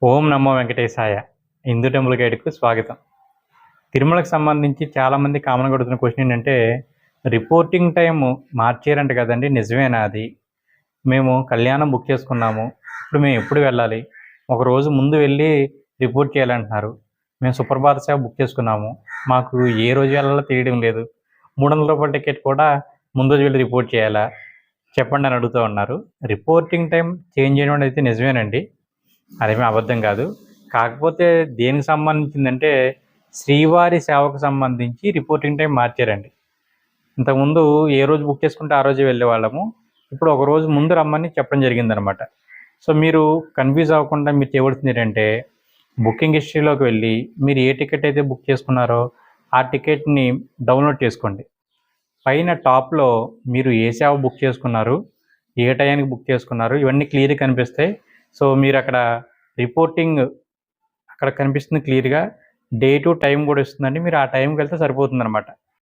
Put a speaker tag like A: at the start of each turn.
A: ఓం నమో వెంకటేశాయ. Hindu temple గైడ్‌కు స్వాగతం. తిరుమలకు సంబంధించి చాలామంది కామన్‌గా అడుగుతున్న క్వెషన్ ఏంటంటే, రిపోర్టింగ్ టైము మార్చారంట కదండీ! నిజమేనా అది? మేము కళ్యాణం బుక్ చేసుకున్నాము. ఇప్పుడు మేము ఎప్పుడు వెళ్ళాలి? ఒకరోజు ముందు వెళ్ళి రిపోర్ట్ చేయాలంటున్నారు. మేము సుప్రభాత సేవ బుక్ చేసుకున్నాము. మాకు ఏ రోజు వెళ్ళాలో తెలియడం లేదు. రూ. 300 టికెట్ కూడా ముందు రోజు వెళ్ళి రిపోర్ట్ చేయాలా? చెప్పండి అని అడుగుతూ ఉన్నారు. రిపోర్టింగ్ టైం చేంజ్ చేయడం అయితే నిజమేనండి. అదేమీ అబద్ధం కాదు. కాకపోతే దేనికి సంబంధించిందంటే, శ్రీవారి సేవకు సంబంధించి రిపోర్టింగ్ టైం మార్చారండి. ఇంతకుముందు ఏ రోజు బుక్ చేసుకుంటే ఆ రోజే వెళ్ళేవాళ్ళము. ఇప్పుడు ఒక రోజు ముందు రమ్మని చెప్పడం జరిగిందనమాట. సో, మీరు కన్‌ఫ్యూజ్ అవ్వకుండా మీరు చేయవలసింది ఏంటంటే, బుకింగ్ హిస్టరీలోకి వెళ్ళి మీరు ఏ టికెట్ అయితే బుక్ చేసుకున్నారో ఆ టికెట్‌ని డౌన్‌లోడ్ చేసుకోండి. పైన టాప్‌లో మీరు ఏ సేవ బుక్ చేసుకున్నారు, ఏ టయానికి బుక్ చేసుకున్నారు ఇవన్నీ క్లియర్‌గా కనిపిస్తాయి. సో, మీరక్కడ రిపోర్టింగ్ అక్కడ కనిపిస్తుంది క్లియర్‌గా. డేటు, టైం కూడా ఇస్తుందండి. మీరు ఆ టైంకి వెళ్తే సరిపోతుందనమాట.